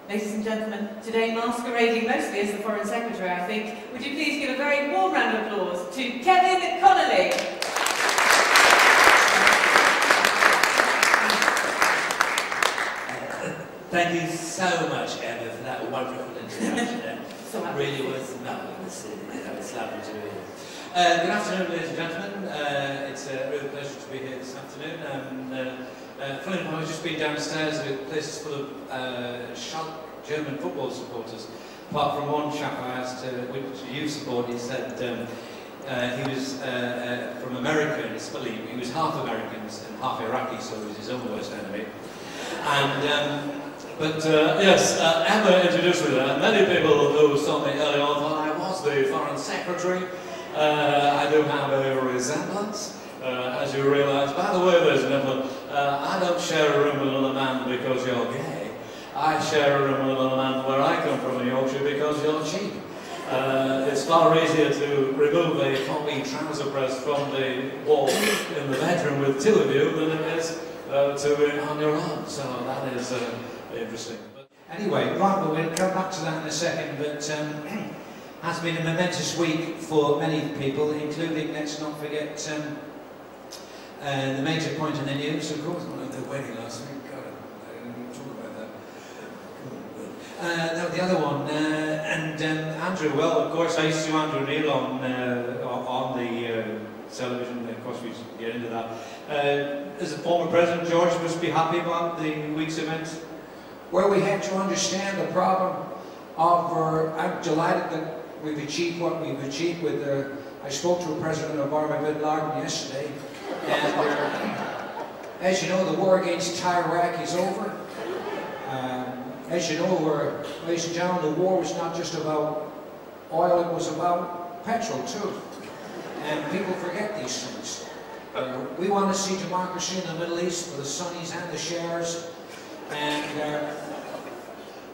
Ladies and gentlemen, today masquerading mostly as the Foreign Secretary, I think, would you please give a very warm round of applause to Connelly. Thank you so much, Emma, for that wonderful introduction. So it really was marvellous. It's lovely to be here. Good afternoon, ladies and gentlemen. It's a real pleasure to be here this afternoon. Funny enough, I've just been downstairs at a place full of German football supporters. Apart from one chap I asked which you support, he said he was from America, and it's funny, he was half American and half Iraqi, so he was his own worst enemy. And yes, Emma introduced me there. Many people who saw me early on thought I was the Foreign Secretary. I do have a resemblance, as you realise. By the way, ladies and gentlemen, I don't share a room with another man because you're gay. I share a room with another man where I come from in Yorkshire because you're cheap. It's far easier to remove a copy trouser press from the wall in the bedroom with two of you than it is to be on your own. So that is interesting. But anyway, right, well, we'll come back to that in a second, but has been a momentous week for many people, including, let's not forget, the major point in the news, of course, the wedding last week. God, I didn't talk about that. No, the other one, and Andrew. Well, of course, I used to Andrew Neil on the television. Of course, we should get into that. As a former president, George must be happy about the week's events. Well, we had to understand the problem of. I'm delighted that we've achieved what we've achieved with. I spoke to President Obama bin Laden yesterday, and as you know, the war against Iraq is over. As you know, ladies and gentlemen, the war was not just about oil; it was about petrol too. And people forget these things. We want to see democracy in the Middle East for the Sunnis and the Shias, and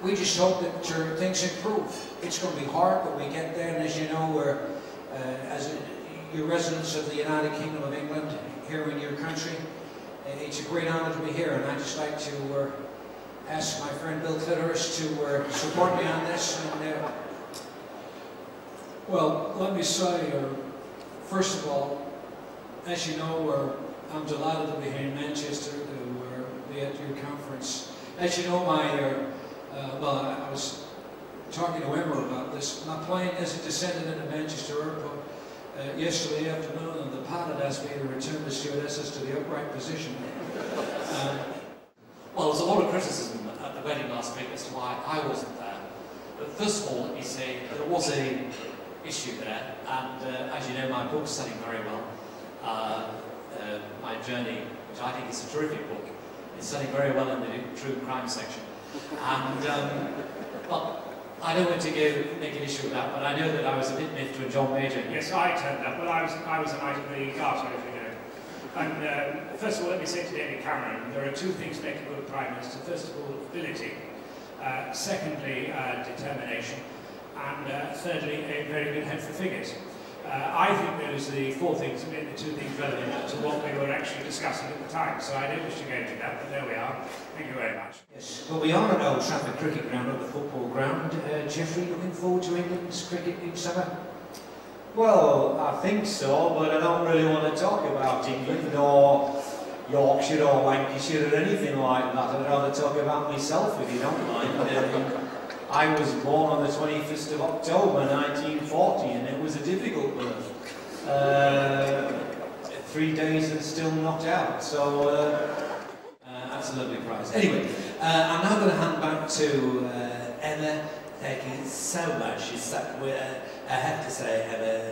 we just hope that things improve. It's going to be hard, but we get there. And as you know, you're residents of the United Kingdom of England, here in your country, it's a great honour to be here. And I'd just like to ask my friend Bill Clitoris to support me on this. And, well, let me say, first of all, as you know, I'm delighted to be here in Manchester to be at your conference. As you know, well, I was talking to Emma about this. My plane, as it descended into Manchester Airport yesterday afternoon, and the pilot asked me to return the stewardesses to the upright position. Well, there was a lot of criticism at the wedding last week as to why I wasn't there. But first of all, let me say there was an issue there, and as you know, my book's selling very well. My Journey, which I think is a terrific book, is selling very well in the true crime section. And, well, I don't want to make an issue of that, but I know that I was a bit miffed when John Major. Yes, I turned up. Well, I was a knight of the Garter, as you know. And first of all, let me say to David Cameron, there are two things make a good Prime Minister. First of all, ability. Secondly, determination. And thirdly, a very good head for figures. I think those are the four things, the two things relevant to what we were actually discussing at the time. So I don't wish to go into that, but there we are. Thank you very much. yes, well, we are at Old Trafford Cricket Ground, at the football ground. Geoffrey, looking forward to England's cricket each summer? Well, I think so, but I don't really want to talk about England or Yorkshire or Lancashire or anything like that. I'd rather talk about myself, if you don't mind. I was born on the 21st of October 1940, and it was a difficult birth. 3 days and still not out, so that's a lovely prize. Anyway, I'm now going to hand back to Emma. Thank you so much. I have to say, Emma,